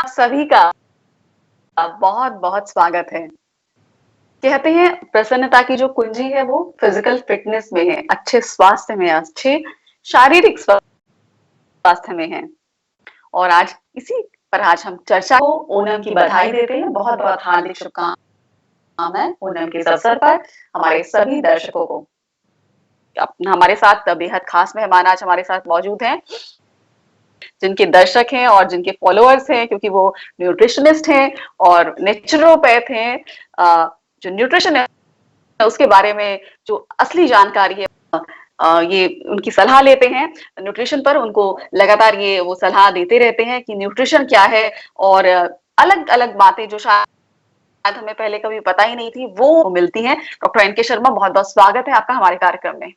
आप सभी का बहुत बहुत स्वागत है। कहते हैं प्रसन्नता की जो कुंजी है वो फिजिकल फिटनेस में है, अच्छे स्वास्थ्य में, अच्छे शारीरिक स्वास्थ्य में है। और आज इसी पर आज हम चर्चा को ओणम की बधाई देते हैं। बहुत बहुत हार्दिक शुभकामनाएं ओणम के इस अवसर पर हमारे सभी दर्शकों को। हमारे साथ बेहद खास मेहमान आज हमारे साथ मौजूद हैं, जिनके दर्शक हैं और जिनके फॉलोअर्स हैं, क्योंकि वो न्यूट्रिशनिस्ट हैं और नेचुरोपैथ हैं। जो न्यूट्रिशन है उसके बारे में जो असली जानकारी है, ये उनकी सलाह लेते हैं न्यूट्रिशन पर। उनको लगातार ये वो सलाह देते रहते हैं कि न्यूट्रिशन क्या है, और अलग अलग बातें जो शायद हमें पहले कभी पता ही नहीं थी वो मिलती हैं। डॉक्टर एनके शर्मा, बहुत बहुत स्वागत है आपका हमारे कार्यक्रम में।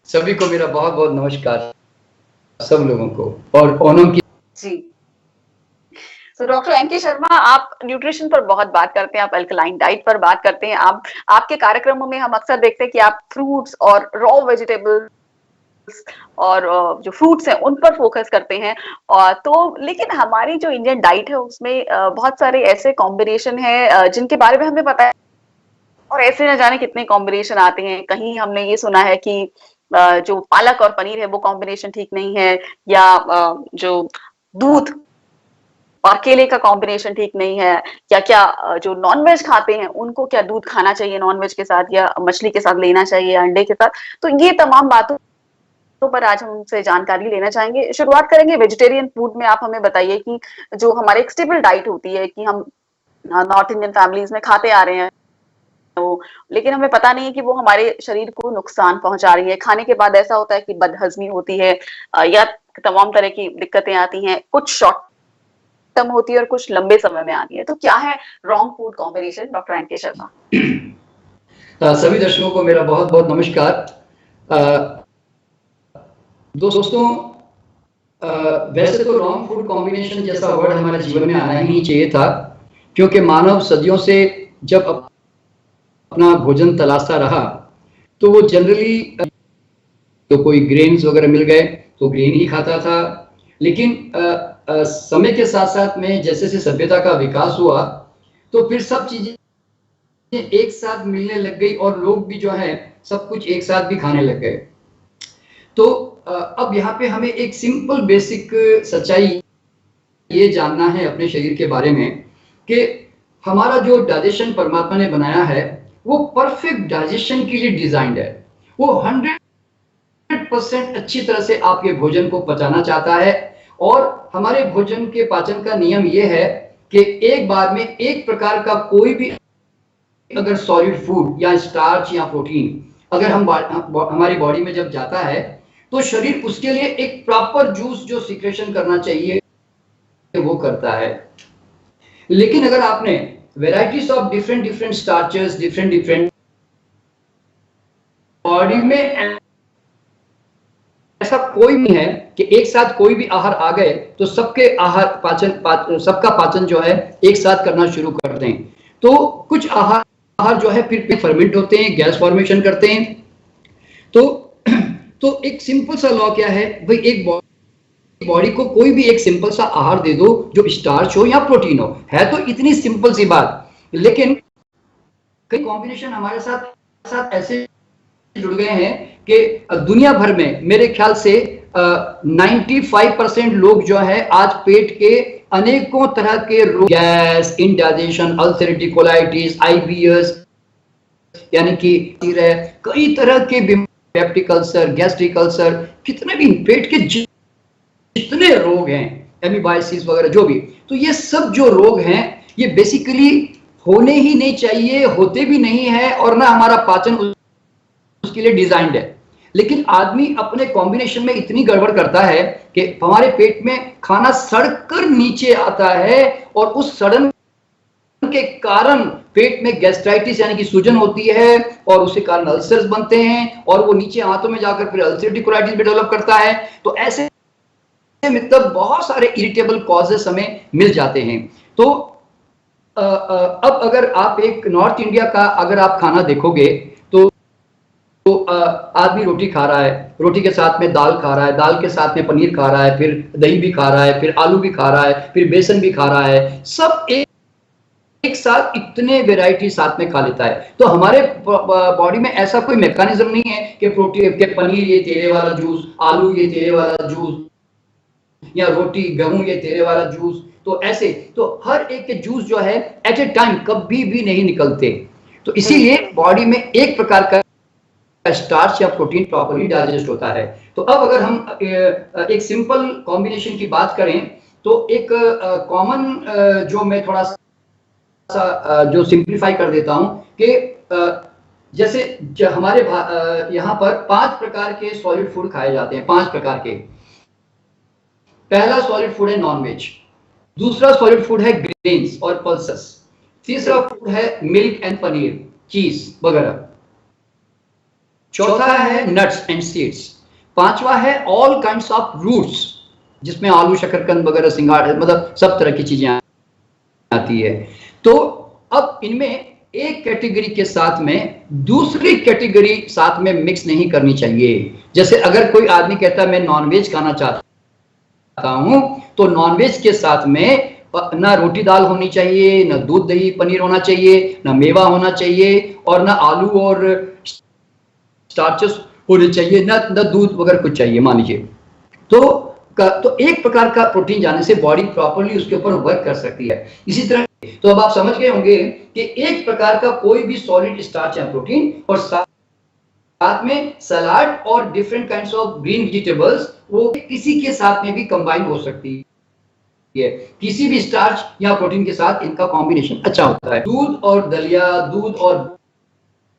सभी को मेरा बहुत बहुत नमस्कार, सब लोगों को, और ओणम की जी। तो डॉक्टर एनके शर्मा, आप न्यूट्रिशन पर बहुत बात करते हैं, आप अल्कलाइन डाइट पर बात करते हैं। आपके कार्यक्रमों में हम अक्सर देखते हैं कि आप फ्रूट्स और रॉ वेजिटेबल्स और जो फ्रूट्स हैं उन पर फोकस करते हैं। और तो लेकिन हमारी जो इंडियन डाइट है उसमें बहुत सारे ऐसे कॉम्बिनेशन है जिनके बारे में हमें पता है, और ऐसे न जाने कितने कॉम्बिनेशन आते हैं। कहीं हमने ये सुना है कि जो पालक और पनीर है वो कॉम्बिनेशन ठीक नहीं है, या जो दूध और केले का कॉम्बिनेशन ठीक नहीं है, या क्या जो नॉनवेज खाते हैं उनको क्या दूध खाना चाहिए नॉनवेज के साथ, या मछली के साथ लेना चाहिए, अंडे के साथ। तो ये तमाम बातों पर आज हम उनसे जानकारी लेना चाहेंगे। शुरुआत करेंगे वेजिटेरियन फूड में। आप हमें बताइए कि जो हमारे एक स्टेबल डाइट होती है कि हम नॉर्थ इंडियन फैमिलीज में खाते आ रहे हैं, तो लेकिन हमें पता नहीं है कि वो हमारे शरीर को नुकसान पहुंचा रही है। खाने के बाद ऐसा होता है कि बदहजमी होती है, या तमाम तरह की दिक्कतें आती हैं, कुछ शॉर्ट टर्म होती है और कुछ लंबे समय में आती है। तो क्या है wrong food combination, doctor NK Sharma? सभी दर्शकों को मेरा बहुत बहुत नमस्कार। दोस्तों, वैसे तो रॉन्ग फूड कॉम्बिनेशन जैसा वर्ड हमारे जीवन में आना ही नहीं चाहिए था, क्योंकि मानव सदियों से जब अपना भोजन तलाशता रहा तो वो जनरली तो कोई ग्रेन्स वगैरह मिल गए तो ग्रेन ही खाता था। लेकिन समय के साथ साथ में जैसे जैसे सभ्यता का विकास हुआ तो फिर सब चीजें एक साथ मिलने लग गई, और लोग भी जो है सब कुछ एक साथ भी खाने लग गए। तो अब यहाँ पे हमें एक सिंपल बेसिक सच्चाई ये जानना है अपने शरीर के बारे में कि हमारा जो डाइजेशन परमात्मा ने बनाया है वो परफेक्ट डाइजेशन के लिए डिजाइंड है। वो 100% अच्छी तरह से आपके भोजन को पचाना चाहता है, और हमारे भोजन के पाचन का नियम यह है कि एक बार में एक प्रकार का कोई भी अगर सॉलिड फूड या स्टार्च या प्रोटीन अगर हमारी बॉडी में जब जाता है तो शरीर उसके लिए एक प्रॉपर जूस जो सिक्रेशन करना चाहिए वो करता है। लेकिन अगर आपने varieties of different starches different body में ऐसा कोई नहीं है कि एक साथ कोई भी आहार आ गए तो सबके आहार सबका पाचन जो है एक साथ करना शुरू कर दें। तो कुछ आहार जो है फिर फर्मेंट होते हैं, गैस फॉर्मेशन करते हैं। तो एक सिंपल सा लॉ क्या है भाई, एक बॉडी को कोई भी एक सिंपल सा आहार दे दो जो स्टार्च हो या प्रोटीन हो, है तो इतनी सिंपल सी बात। लेकिन कई कॉम्बिनेशन हमारे साथ ऐसे जुड़ गए हैं कि दुनिया भर में मेरे ख्याल से 95% लोग जो है आज पेट के अनेकों तरह के रोग, gas, indigestion, ulcerative colitis, IBS यानी कि कई तरह के पेप्टिक अल्सर, गैस्ट्रिक अल्सर, कितने भी पेट के जितने रोग हैं, एमीबाइसिस वगैरह जो भी, तो ये सब जो रोग हैं ये बेसिकली होने ही नहीं चाहिए, होते भी नहीं है, और ना हमारा पाचन उसके लिए डिजाइंड है। लेकिन आदमी अपने कॉम्बिनेशन में इतनी गड़बड़ करता है कि हमारे पेट में खाना सड़कर नीचे आता है, और उस सड़न के कारण पेट में गैस्ट्राइटिस यानी कि सूजन होती है, और उसके कारण अल्सर्स बनते हैं, और वो नीचे आंतों में जाकर फिर अल्सरेटिव कोलाइटिस भी डेवलप करता है। तो ऐसे मतलब बहुत सारे इरिटेबल कॉजेस हमें मिल जाते हैं। तो अब अगर आप एक नॉर्थ इंडिया का अगर आप खाना देखोगे तो आदमी रोटी खा रहा है, रोटी के साथ में दाल खा रहा है, दाल के साथ में पनीर खा रहा है, फिर दही भी खा रहा है, फिर आलू भी खा रहा है, फिर बेसन भी खा रहा है, सब एक साथ इतने वेराइटी साथ में खा लेता है। तो हमारे बॉडी में ऐसा कोई मैकेनिज्म नहीं है कि प्रोटीन के पनीर ये तेरे वाला जूस, आलू ये तेरे वाला जूस, या रोटी गेहूं ये तेरे वाला जूस। तो ऐसे तो हर एक के जूस जो है एट ए टाइम कभी भी नहीं निकलते। तो इसीलिए बॉडी में एक प्रकार का स्टार्च या प्रोटीन प्रॉपर्ली डाइजेस्ट होता है। तो अब अगर हम एक सिंपल कॉम्बिनेशन की बात करें तो एक कॉमन जो मैं थोड़ा सा जो सिंप्लीफाई कर देता हूं कि जैसे हमारे यहाँ पर 5 प्रकार के सॉलिड फूड खाए जाते हैं, 5 प्रकार के। पहला सॉलिड फूड है नॉनवेज, दूसरा सॉलिड फूड है ग्रेन्स और पल्सेस, तीसरा फूड है मिल्क एंड पनीर, चीज वगैरह, चौथा है नट्स एंड सीड्स, पांचवा है ऑल काइंड्स ऑफ रूट्स जिसमें आलू, शकरकंद वगैरह, सिंगाड़, मतलब सब तरह की चीजें आती है। तो अब इनमें एक कैटेगरी के साथ में दूसरी कैटेगरी साथ में मिक्स नहीं करनी चाहिए। जैसे अगर कोई आदमी कहता है मैं नॉनवेज खाना चाहता हूं, तो नॉनवेज के साथ में ना रोटी दाल होनी चाहिए, ना दूध दही पनीर होना चाहिए, ना मेवा होना चाहिए, और ना आलू और स्टार्चेस होने चाहिए, ना दूध वगैरह कुछ चाहिए मान लीजिए। तो एक प्रकार का प्रोटीन जाने से बॉडी प्रॉपर्ली उसके ऊपर वर्क कर सकती है। इसी तरह तो अब आप समझ गए होंगे कि एक प्रकार का कोई भी सॉलिड स्टार्च या प्रोटीन और साथ में सलाद और different kinds of green vegetables वो किसी के साथ में भी कंबाइन हो सकती है। किसी भी स्टार्च या प्रोटीन के साथ इनका कॉम्बिनेशन अच्छा होता है। दूध और दलिया, दूध और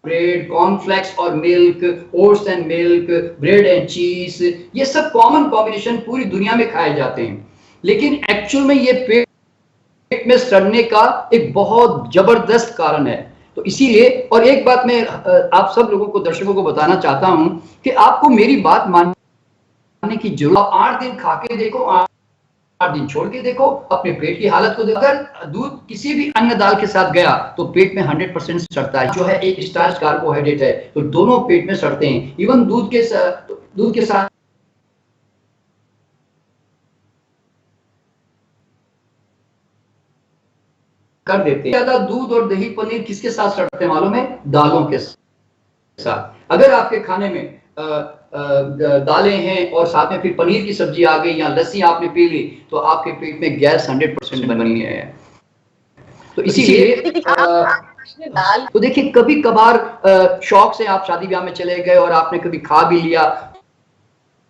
ब्रेड, कॉर्नफ्लेक्स और milk, oats and milk, bread and चीज, ये सब कॉमन कॉम्बिनेशन पूरी दुनिया में खाए जाते हैं, लेकिन एक्चुअल में ये पेट में सड़ने का एक बहुत जबरदस्त कारण है। तो इसीलिए, और एक बात मैं आप सब लोगों को, दर्शकों को बताना चाहता हूं कि आपको मेरी बात मानने की जरूरत। आप 8 दिन खा के देखो, 8 दिन छोड़ के देखो, अपने पेट की हालत को देखो। अगर दूध किसी भी अन्य दाल के साथ गया तो पेट में 100% सड़ता है, जो है एक स्टार्च कार्बोहाइड्रेट है, तो दोनों पेट में सड़ते हैं। इवन दूध के साथ कर देते हैं। ज्यादा दूध और दही पनीर किसके साथ सड़ते हैं मालूम है? दालों के साथ। अगर आपके खाने में दालें हैं और साथ में फिर पनीर की सब्जी आ गई या लस्सी आपने पी ली, तो आपके पेट में गैस 100% बनी है। तो इसीलिए तो देखिए, कभी कभार शौक से आप शादी ब्याह में चले गए और आपने कभी खा भी लिया,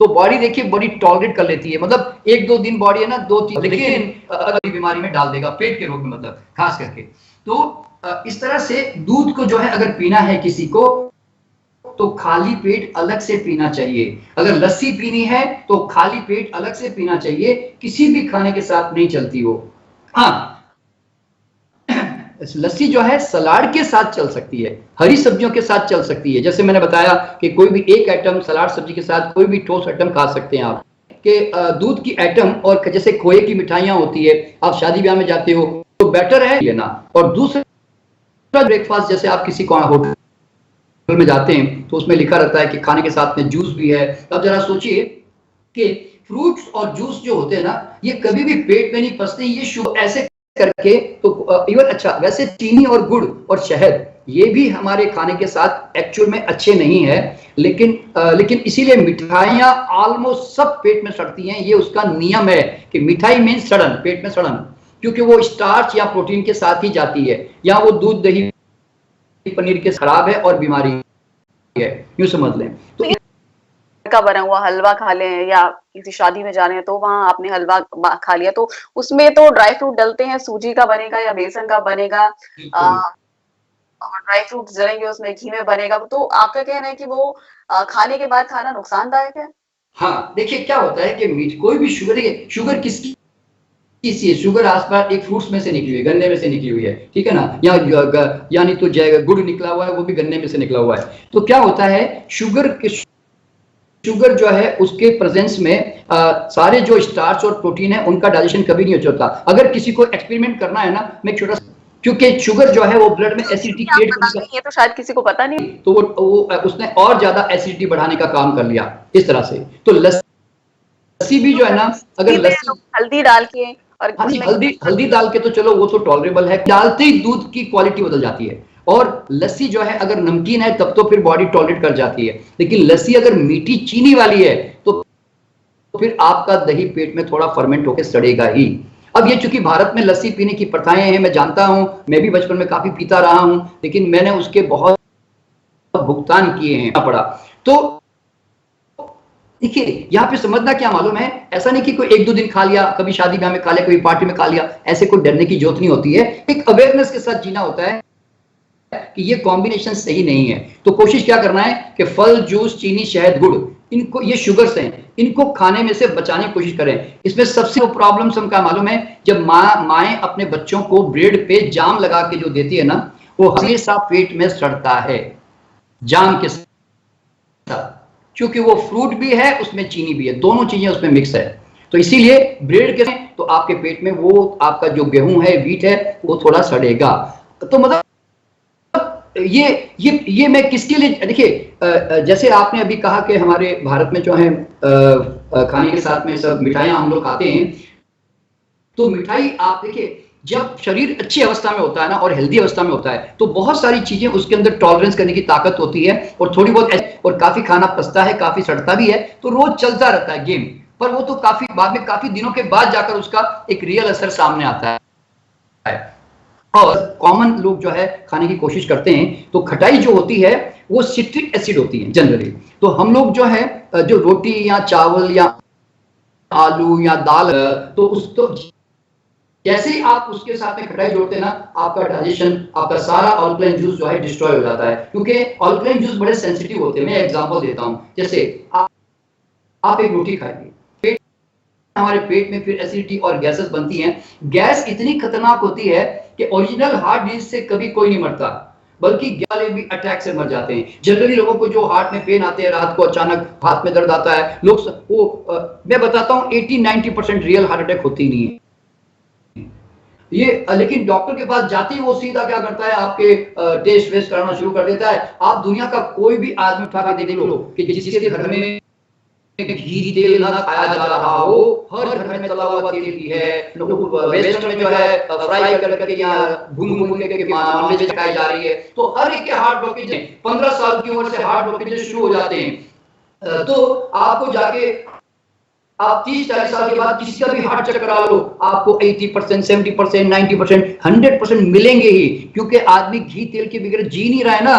तो बॉडी देखिए बड़ी टॉलरेट कर लेती है। मतलब 1-2 दिन बॉडी है ना, 2-3, लेकिन अगली बीमारी में डाल देगा, पेट के रोग में, मतलब खास करके। तो इस तरह से दूध को जो है अगर पीना है किसी को, तो खाली पेट अलग से पीना चाहिए। अगर लस्सी पीनी है तो खाली पेट अलग से पीना चाहिए, किसी भी खाने के साथ नहीं चलती वो। हाँ, लस्सी जो है सलाद के साथ चल सकती है, हरी सब्जियों के साथ चल सकती है। जैसे मैंने बताया कि कोई भी एक आइटम सलाद सब्जी के साथ कोई भी ठोस आइटम खा सकते हैं आप, कि दूध की आइटम, और जैसे खोए की मिठाइयां होती है, आप शादी ब्याह में जाते हो तो बेटर है लेना। और दूसरा ब्रेकफास्ट, जैसे आप किसी होटल में जाते हैं तो उसमें लिखा रहता है कि खाने के साथ में जूस भी है। अब जरा सोचिए कि फ्रूट्स और जूस जो होते हैं ना, ये कभी भी पेट में नहीं फंसते, ये शुगर ऐसे करके। तो इवन अच्छा, वैसे चीनी और गुड़ और शहद ये भी हमारे खाने के साथ एक्चुअल में अच्छे नहीं है, लेकिन इसीलिए मिठाइयां ऑलमोस्ट सब पेट में सड़ती हैं। ये उसका नियम है कि मिठाई मीन्स सड़न, पेट में सड़न, क्योंकि वो स्टार्च या प्रोटीन के साथ ही जाती है, या वो दूध दही पनीर के खराब है और बीमारी है, यूं समझ लें। तो का बना हुआ हलवा खा लें, या किसी शादी में जा रहे हैं तो वहां आपने हलवा खा लिया, तो उसमें तो ड्राई फ्रूट डलते हैं, सूजी का बनेगा या बेसन का बनेगा, और ड्राई फ्रूट जलेंगे उसमें, घी में बनेगा। तो आपका कहना है कि वो खाने के बाद खाना नुकसानदायक है? हाँ, देखिए क्या होता है कि कोई भी शुगर किसकी है? शुगर आसपास एक फ्रूट्स में से निकली हुई है, गन्ने में से निकली हुई है, ठीक है ना, यानी तो गुड़ निकला हुआ है, वो भी गन्ने में से निकला हुआ है। तो क्या होता है, शुगर जो है उसके प्रेजेंस में सारे जो स्टार्च और प्रोटीन है उनका डाइजेशन कभी नहीं होता। अगर किसी को एक्सपेरिमेंट करना है ना, मैं छोटा क्योंकि शुगर जो है वो ब्लड में एसिडिटी आप क्रिएट बता करने रहे हैं, ये तो शायद किसी को पता नहीं। तो वो उसने और ज्यादा एसिडिटी बढ़ाने का काम कर लिया इस तरह से। तो लस्सी भी जो है ना, अगर लस्सी हल्दी डाल के और हाँ नहीं, उसमें हल्दी डाल के तो चलो वो तो टॉलरेबल है, डालते ही दूध की क्वालिटी बदल जाती है। और लस्सी जो है अगर नमकीन है तब तो फिर बॉडी टॉलरेट कर जाती है, लेकिन लस्सी अगर मीठी चीनी वाली है तो फिर आपका दही पेट में थोड़ा फर्मेंट होकर सड़ेगा ही। अब ये चूंकि भारत में लस्सी पीने की प्रथाएं हैं, मैं जानता हूं, मैं भी बचपन में काफी पीता रहा हूं, लेकिन मैंने उसके बहुत भुगतान किए हैं पड़ा। तो देखिए यहाँ पे समझना क्या मालूम है, ऐसा नहीं कि कोई एक दो दिन खा लिया, कभी शादी ब्याह में खा लिया, कोई पार्टी में खा लिया, ऐसे कोई डरने की जरूरत नहीं होती है। एक अवेयरनेस के साथ जीना होता है कि ये कॉम्बिनेशन सही नहीं है। तो कोशिश क्या करना है कि फल, जूस, चीनी, शहद, गुड़, इनको, ये शुगर्स हैं, इनको खाने में से बचाने की कोशिश करें। इसमें सबसे प्रॉब्लम हमका मालूम है, जब माएँ अपने बच्चों को ब्रेड पे जाम लगा के जो देती है ना, वो हमेशा पेट में सड़ता है जाम के साथ, क्योंकि वो फ्रूट भी है, उसमें चीनी भी है, दोनों चीजें उसमें मिक्स है। तो इसीलिए ब्रेड के तो आपके पेट में वो आपका जो गेहूं है, व्हीट है, वो थोड़ा सड़ेगा। तो मतलब ये मैं किसके लिए, देखिए जैसे आपने अभी कहा कि हमारे भारत में जो है खाने के साथ में सब मिठाइयां हम लोग खाते हैं, तो मिठाई आप देखिए जब शरीर अच्छी अवस्था में होता है ना और हेल्दी अवस्था में होता है तो बहुत सारी चीजें उसके अंदर टॉलरेंस करने की ताकत होती है, और थोड़ी बहुत, और काफी खाना पचता है, काफी सड़ता भी है, तो रोज चलता रहता है गेम। पर वो तो काफी बाद में, काफी दिनों के बाद जाकर उसका एक रियल असर सामने आता है। और कॉमन लोग जो है खाने की कोशिश करते हैं तो खटाई जो होती है वो सिट्रिक एसिड होती है जनरली। तो हम लोग जो है जो रोटी या चावल या आलू या दाल, तो उस तो जैसे ही आप उसके साथ में खटाई जोड़ते हैं ना, आपका डाइजेशन, आपका सारा अल्कलाइन जूस जो है डिस्ट्रॉय हो जाता है, क्योंकि अल्कलाइन जूस बड़े सेंसिटिव होते हैं। मैं एग्जांपल देता हूं, जैसे आप एक रोटी खाएंगे, हमारे पेट में फिर एसिडिटी और गैसेस बनती हैं। गैस इतनी खतरनाक होती है कि ओरिजिनल हार्ट डिजीज से कभी कोई नहीं मरता, बल्कि वाले भी अटैक से मर जाते हैं। जनरली लोगों को जो हार्ट में पेन आते हैं, रात को अचानक हाथ में दर्द आता है, लोग मैं बताता हूं 80-90% रियल हार्ट अटैक होती नहीं है ये, लेकिन डॉक्टर के पास जाते ही वो सीधा क्या करता है, आपके टेस्ट वेस्ट कराना शुरू कर देता है। आप दुनिया का कोई भी आदमी उठा के देख लो कि जिसके घर में घी तेल ना खाया जा रहा हो, हर घर में तला हुआ तेल भी है, वेस्ट में जो है फ्राई करके या भून के नॉनवेज खाई जा रही है। तो हर एक के हार्ट ब्लॉकेज 15 साल की उम्र से हार्ट ब्लॉकेज शुरू हो जाते हैं। तो आपको जाके आप 30-40 साल के बाद किसी का भी हार्ट चेक करा लो, आपको 80%, 70%, 90%, 100% मिलेंगे ही, क्योंकि आदमी घी तेल के बगैर जी नहीं रहा है ना।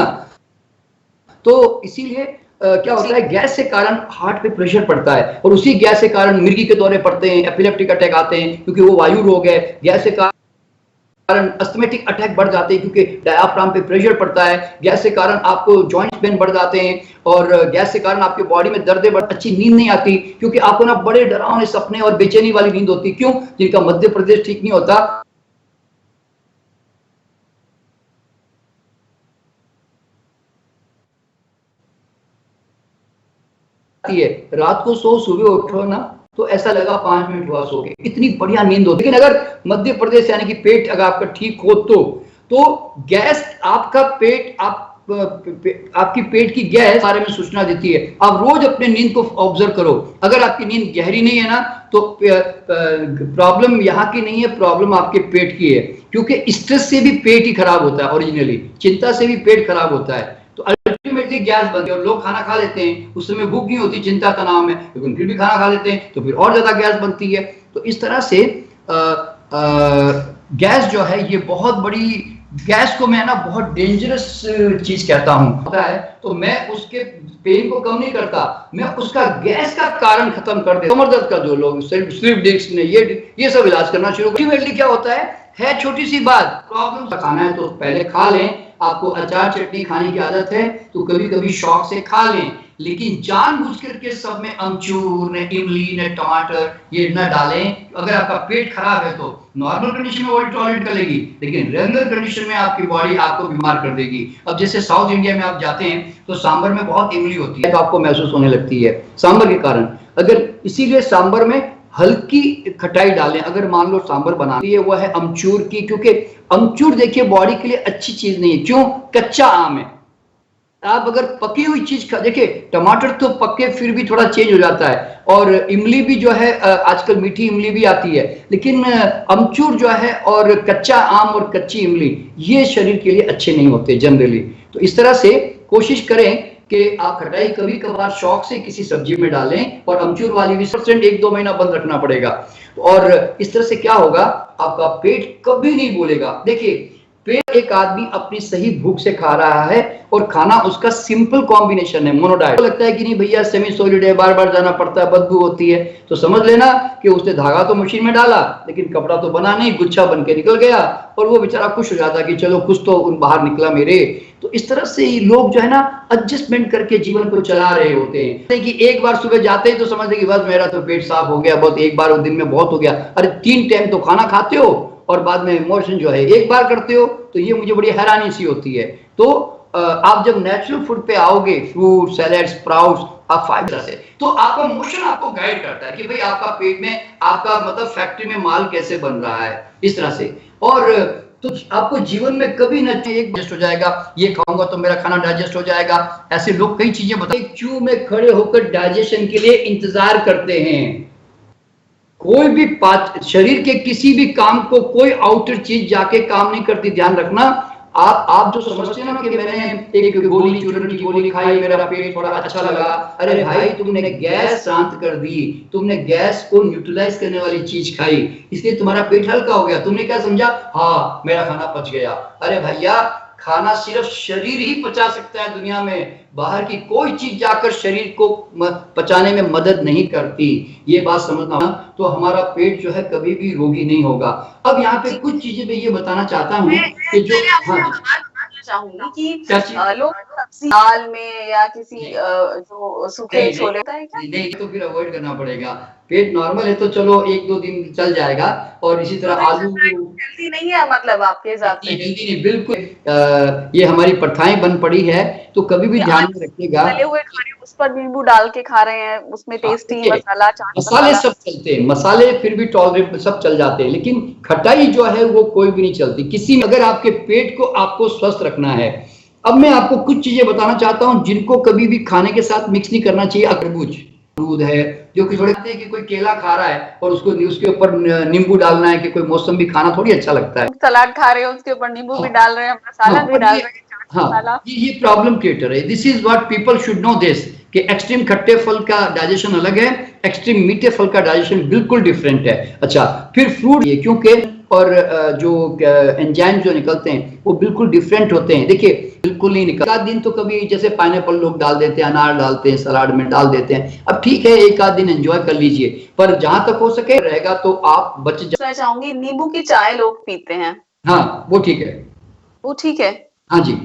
तो इसीलिए क्या होता है, गैस के कारण हार्ट पे प्रेशर पड़ता है, और उसी गैस के कारण मिर्गी के दौरे पड़ते हैं, एपिलेप्टिक अटैक आते हैं, क्योंकि वो वायु रोग है। गैस के कारण अस्थमेटिक अटैक बढ़ जाते हैं, क्योंकि डायाफ्राम पे प्रेशर पड़ता है। गैस के कारण आपको जॉइंट पेन बढ़ जाते हैं, और गैस के कारण आपके बॉडी में दर्द बढ़, अच्छी नींद नहीं आती, क्योंकि आपको ना बड़े डरावने सपने और बेचैनी वाली नींद होती। क्यों? जिनका मध्य प्रदेश ठीक नहीं होता, है रात को सो, सुबह उठो ना तो ऐसा लगा 5 मिनट हुआ सो के, इतनी बढ़िया नींद होती है। लेकिन अगर मध्य प्रदेश यानी कि पेट अगर आपका ठीक हो तो गैस, आपका पेट, आपकी पेट की गैस बारे में सूचना देती है। आप रोज अपने नींद को ऑब्जर्व करो, अगर आपकी नींद गहरी नहीं है ना तो प्रॉब्लम यहाँ की नहीं है, प्रॉब्लम आपके पेट की है, क्योंकि स्ट्रेस से भी पेट ही खराब होता है, ओरिजिनली चिंता से भी पेट खराब होता है। तो अल्टीमेटली गैस बनती है, और लोग खाना खा लेते हैं, उस समय भूख नहीं होती, चिंता तनाव में, लेकिन फिर भी खाना खा लेते हैं, तो फिर और ज्यादा गैस बनती है। तो इस तरह से गैस जो है, ये बहुत बड़ी, गैस को मैं ना बहुत डेंजरस चीज कहता हूं, होता है तो मैं उसके पेन को कम नहीं करता, मैं उसका गैस का कारण खत्म कर देता। कमर दर्द का जो लोग स्लिप डिस्क ने ये सब इलाज करना शुरू, अल्टीमेटली क्या होता है छोटी सी बात, प्रॉब्लम खाना है तो पहले खा लें। आपको अचार चटनी खाने की आदत है तो कभी कभी शौक से खा लें, लेकिन जानबूझ करके सब में अमचूर ने, इमली ने, टमाटर ये न डालें। अगर आपका पेट खराब है तो नॉर्मल कंडीशन में बॉडी टॉलरेट कर लेगी, लेकिन रेगुलर कंडीशन में आपकी बॉडी आपको बीमार कर देगी। अब जैसे साउथ इंडिया में आप जाते हैं तो सांबर में बहुत इमली होती है, तो आपको महसूस होने लगती है सांबर के कारण। अगर इसीलिए सांबर में हल्की खटाई डालें। अगर मान लो सांभर बनानी है, वो है अमचूर की, क्योंकि अमचूर देखिए बॉडी के लिए अच्छी चीज नहीं है। क्यों? कच्चा आम है। आप अगर पकी हुई चीज खा, देखिए टमाटर तो पके फिर भी थोड़ा चेंज हो जाता है, और इमली भी जो है आजकल मीठी इमली भी आती है, लेकिन अमचूर जो है और कच्चा आम और कच्ची इमली ये शरीर के लिए अच्छे नहीं होते जनरली। तो इस तरह से कोशिश करें कि आप खटाई कभी कभार शौक से किसी सब्जी में डालें, और अमचूर वाली 20% 1-2 महीना बंद रखना पड़ेगा। और इस तरह से क्या होगा, आपका पेट कभी नहीं बोलेगा। देखिए पेट एक आदमी अपनी सही भूख से खा रहा है, और खाना उसका सिंपल कॉम्बिनेशन है, मोनोडाइट। लगता है कि नहीं भैया सेमी सॉलिड है, बार बार जाना पड़ता है, बदबू होती है, तो समझ लेना कि उसने धागा तो मशीन में डाला, लेकिन कपड़ा तो बना नहीं, गुच्छा बन के निकल गया, और वो बेचारा खुश हो जाता कि चलो कुछ तो बाहर निकला मेरे। तो इस तरह से लोग जो है ना एडजस्टमेंट करके जीवन को चला रहे होते हैं कि एक बार सुबह जाते हैं तो समझते कि बस मेरा तो पेट साफ हो गया, बहुत एक बार दिन में बहुत हो गया। अरे 3 टाइम तो खाना खाते हो और बाद में मोशन जो है एक बार करते हो, तो ये मुझे बड़ी हैरानी सी होती है। तो आप जब नेचुरल फूड पे आओगे, फ्रूट सैलेड स्प्राउट्स, आप फाइबर से, तो आपका मोशन आपको गाइड करता है कि भाई आपका पेट में आपका मतलब फैक्ट्री में माल कैसे बन रहा है, इस तरह से। और तो आपको जीवन में कभी ना एक डाइजेस्ट हो जाएगा, ये खाऊंगा तो मेरा खाना डाइजेस्ट हो जाएगा, ऐसे लोग कई चीजें बताते हैं। क्यू में खड़े होकर डाइजेशन के लिए इंतजार करते हैं। कोई भी शरीर के किसी भी काम को कोई आउटर चीज जाके काम नहीं करती, ध्यान रखना। आप जो समझते हैं ना कि मैंने एक गोली चूरन की गोली खाई, मेरा पेट थोड़ा अच्छा लगा, अरे भाई तुमने गैस शांत कर दी, तुमने गैस को न्यूट्रलाइज करने वाली चीज खाई, इसलिए तुम्हारा पेट हल्का हो गया। तुमने क्या समझा, हाँ मेरा खाना पच गया। अरे भैया खाना सिर्फ शरीर ही पचा सकता है दुनिया में, बाहर की कोई चीज जाकर शरीर को पचाने में मदद नहीं करती, ये बात समझना। तो हमारा पेट जो है कभी भी रोगी नहीं होगा। अब यहाँ पे कुछ चीजें मैं ये बताना चाहता हूँ कि जो चाहूंगी कि लोग सब्जी दाल में या किसी जो सूखे छोले होता है क्या? नहीं तो फिर अवॉइड करना पड़ेगा। पेट नॉर्मल है तो चलो 1-2 दिन चल जाएगा, और इसी तरह आलू हेल्दी नहीं है मतलब आपके हिसाब से? हेल्दी नहीं, बिल्कुल ये हमारी प्रथाएं बन पड़ी है, तो कभी भी ध्यान में रखिएगा। तले हुए खाने उस पर नींबू डाल के खा रहे हैं, उसमें टेस्टी मसाला चाट मसाले सब चलते हैं, मसाले फिर भी टॉलरेबल सब चल जाते हैं, लेकिन खटाई जो है वो कोई भी नहीं चलती किसी में। अगर आपके पेट को आपको स्वस्थ रखना है, अब मैं आपको कुछ चीजें बताना चाहता हूं जिनको कभी भी खाने के साथ मिक्स नहीं करना चाहिए। तरबूज दूध है, जो कि थोड़े कि कोई केला खा रहा है और उसके ऊपर नींबू डालना है, कि कोई मौसमी खाना थोड़ी अच्छा लगता है। सलाद खा रहे हो उसके ऊपर नींबू भी डाल रहे हैं, मसाला भी डाल रहे हैं, हाँ ये प्रॉब्लम क्रिएटर है। This is what people should know this, कि एक्सट्रीम खट्टे फल का डाइजेशन अलग है, एक्सट्रीम मीठे फल का डाइजेशन बिल्कुल डिफरेंट है। अच्छा फिर फ्रूट, ये क्योंकि और जो एंजाइम जो निकलते हैं वो बिल्कुल डिफरेंट होते हैं। देखिए बिल्कुल नहीं निकलता। एक आध दिन तो कभी जैसे पाइनएप्पल लोग डाल देते हैं, अनार डालते हैं, सलाद में डाल देते हैं, अब ठीक है एक आध दिन एंजॉय कर लीजिए, पर जहां तक हो सके रहेगा तो आप बच मैं चाहूंगी नींबू की चाय लोग पीते हैं, हाँ वो ठीक है, वो ठीक है। हाँ जी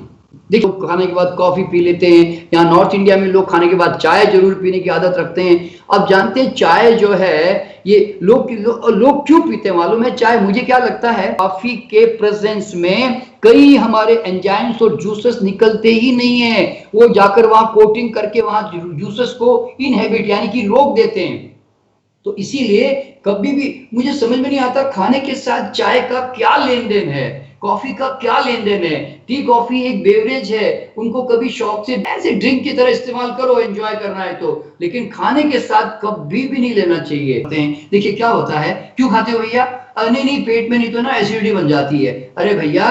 देखो खाने के बाद कॉफी पी लेते हैं, यहाँ नॉर्थ इंडिया में लोग खाने के बाद चाय जरूर पीने की आदत रखते हैं। अब जानते हैं चाय जो है ये लोग क्यों पीते हैं मालूम है? चाय मुझे क्या लगता है, कॉफी के प्रेजेंस में कई हमारे एंजाइम्स और जूसेस निकलते ही नहीं है, वो जाकर वहां कोटिंग करके वहां जूसेस को इनहेबिट यानी कि रोक देते हैं। तो इसीलिए कभी भी मुझे समझ में नहीं आता खाने के साथ चाय का क्या लेन देन है, कॉफी का क्या लेन देन है। टी कॉफी एक बेवरेज है, उनको कभी शौक से ऐसे ड्रिंक की तरह इस्तेमाल करो, एंजॉय करना है तो, लेकिन खाने के साथ कभी भी नहीं लेना चाहिए। देखिए क्या होता है, क्यों खाते हो भैया? नहीं पेट में नहीं तो ना एसिडिटी बन जाती है। अरे भैया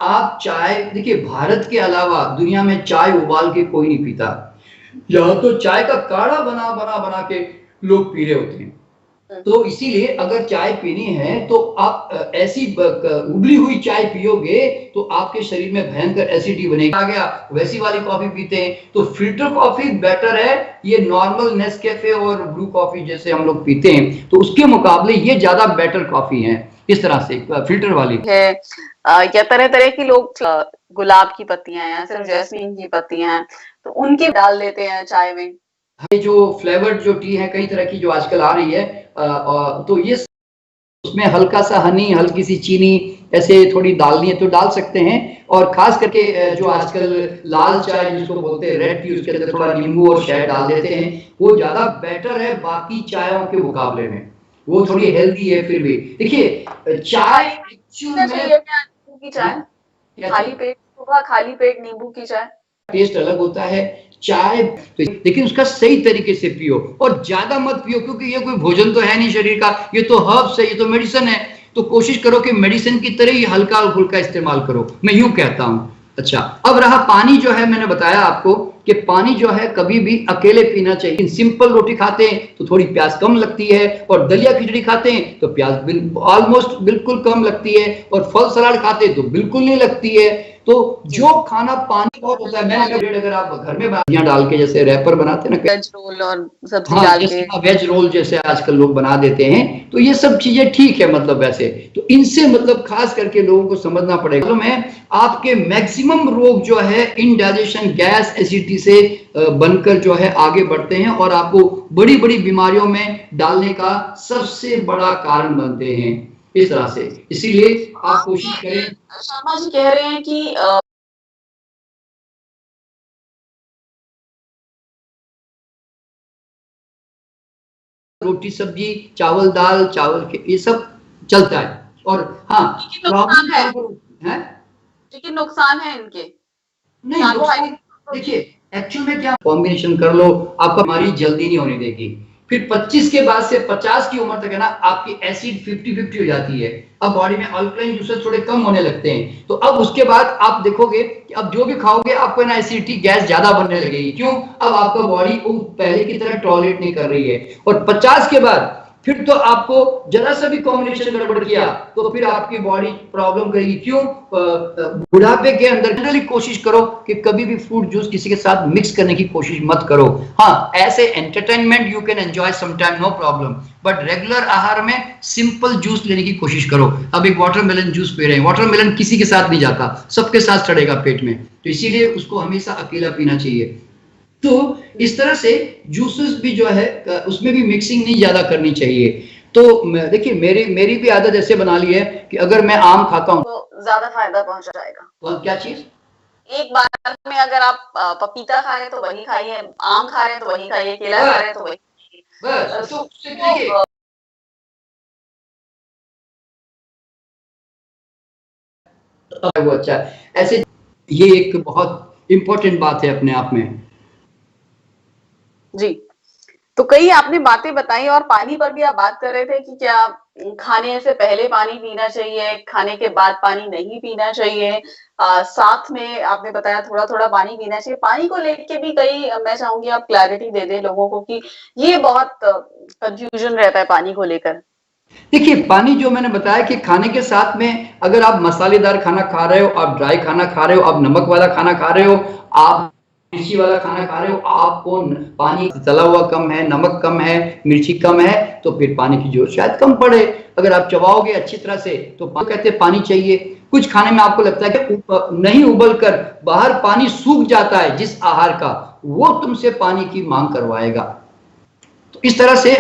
आप चाय, देखिए भारत के अलावा दुनिया में चाय उबाल के कोई नहीं पीता, यहाँ तो चाय का काढ़ा बना के लोग पी रहे होते हैं। तो इसीलिए अगर चाय पीनी है तो आप ऐसी उबली हुई चाय पियोगे तो आपके शरीर में भयंकर एसिडिटी बनेगी। आ गया वैसी वाली कॉफी पीते हैं तो फिल्टर कॉफी बेटर है, ये नॉर्मल नेस्कैफे और ब्रू कॉफी जैसे हम लोग पीते हैं तो उसके मुकाबले ये ज्यादा बेटर कॉफी है। इस तरह से फिल्टर वाली है या तरह तरह की लोग गुलाब की पत्तियां या सिर्फ जैस्मीन की पत्तियां हैं तो उनकी डाल देते हैं चाय में। ये जो फ्लेवर्ड जो टी है कई तरह की जो आजकल आ रही है, तो ये उसमें हल्का सा हनी, हल्की सी चीनी ऐसे थोड़ी डालनी है तो डाल सकते हैं। और खास करके जो आजकल लाल चाय जिसको बोलते हैं रेड टी, उसके अंदर थोड़ा नींबू और शहद डाल देते हैं, वो ज्यादा बेटर है बाकी चायों के मुकाबले में। वो थोड़ी हेल्दी है फिर भी। देखिए चाय एक्चुअल में नींबू की चाय, खाली पेट सुबह खाली पेट नींबू की चाय टेस्ट अलग होता है चाय, लेकिन उसका सही तरीके से पियो और ज्यादा मत पियो, क्योंकि ये कोई भोजन तो है नहीं शरीर का, ये तो हर्ब्स है, ये तो मेडिसिन है। तो कोशिश करो कि मेडिसिन की तरह ही हल्का फुल्का इस्तेमाल करो, मैं यूं कहता हूं। अच्छा, अब रहा पानी, जो है मैंने बताया आपको कि पानी जो है कभी भी अकेले पीना चाहिए। सिंपल रोटी खाते हैं तो थोड़ी प्यास कम लगती है, और दलिया खिचड़ी खाते हैं तो प्यास ऑलमोस्ट बिल्कुल कम लगती है, और फल सलाद खाते हैं तो बिल्कुल नहीं लगती है। तो जो खाना पानी बहुत होता है, मैंने अगर आप घर में भाजियां डाल के जैसे रैपर बनाते हैं ना, वेज रोल और सब्जी डाल के, वेज रोल जैसे आजकल लोग बना देते हैं, तो ये सब चीजें ठीक है, मतलब वैसे तो इनसे मतलब खास करके लोगों को समझना पड़ेगा। मालूम है आपके मैक्सिमम रोग जो है इनडाइजेशन, गैस, एसिडिटी से बनकर जो है आगे बढ़ते हैं, और आपको बड़ी बड़ी बीमारियों में डालने का सबसे बड़ा कारण बनते हैं इस तरह से। इसीलिए आप कोशिश करें। शर्मा जी कह रहे हैं कि रोटी सब्जी चावल दाल चावल के ये सब चलता है, और हाँ प्रॉब्लम है, लेकिन नुकसान है इनके नहीं। देखिए एक्चुअल में क्या कॉम्बिनेशन कर लो, आपका बीमारी जल्दी नहीं होने देगी। फिर 25 के बाद से 50 की उम्र तक है ना, आपकी एसिड 50-50 हो जाती है, अब बॉडी में अल्कलाइन जूसेस थोड़े कम होने लगते हैं। तो अब उसके बाद आप देखोगे कि अब जो भी खाओगे आपको ना एसिडिटी गैस ज्यादा बनने लगेगी। क्यों? अब आपका बॉडी पहले की तरह टॉलरेट नहीं कर रही है। और 50 के बाद फिर तो आपको जरा सा भी कॉम्बिनेशन गड़बड़ किया तो फिर आपकी बॉडी प्रॉब्लम करेगी। क्यों? बुढ़ापे के अंदर जनरली कोशिश करो कि कभी भी फ्रूट जूस किसी के साथ मिक्स करने की कोशिश मत करो। हाँ, ऐसे entertainment you can enjoy sometime, no problem, but regular आहार में सिंपल जूस लेने की कोशिश करो। अब एक वाटरमेलन जूस पी रहे हैं, वाटरमेलन किसी के साथ नहीं जाता, सबके साथ चढ़ेगा पेट में, तो इसीलिए उसको हमेशा अकेला पीना चाहिए। तो इस तरह से जूसेस भी जो है उसमें भी मिक्सिंग नहीं ज्यादा करनी चाहिए। तो देखिए मेरी भी आदत ऐसे बना ली है कि अगर मैं आम खाता हूँ तो ज्यादा फायदा पहुंच जाएगा। तो क्या चीज, एक बार में अगर आप पपीता खा रहे हैं तो वही खाइए, आम खा रहे हैं तो वही खाइए, केला खा रहे हैं तो वही बस। तो देखिए वो अच्छा ऐसे, ये एक बहुत इंपॉर्टेंट बात है अपने आप में जी। तो कई आपने बातें बताई, और पानी पर भी आप बात कर रहे थे कि क्या खाने से पहले पानी पीना चाहिए, खाने के बाद पानी नहीं पीना चाहिए, साथ में आपने बताया थोड़ा थोड़ा पानी पीना चाहिए। पानी को लेके भी कई, मैं चाहूंगी आप क्लैरिटी दे दें लोगों को कि ये बहुत कंफ्यूजन रहता है पानी को लेकर। देखिए पानी जो मैंने बताया कि खाने के साथ में अगर आप मसालेदार खाना खा रहे हो, आप ड्राई खाना खा रहे हो, आप नमक वाला खाना खा रहे हो, आप मिर्ची वाला खाना खा रहे हो, आपको पानी तला हुआ कम है, नमक कम है, मिर्ची कम है, तो फिर पानी की जरूरत शायद कम पड़े। अगर आप चबाओगे अच्छी तरह से तो कहते हैं पानी चाहिए। कुछ खाने में आपको लगता है कि नहीं उबल कर बाहर पानी सूख जाता है जिस आहार का, वो तुमसे पानी की मांग करवाएगा। तो इस तरह से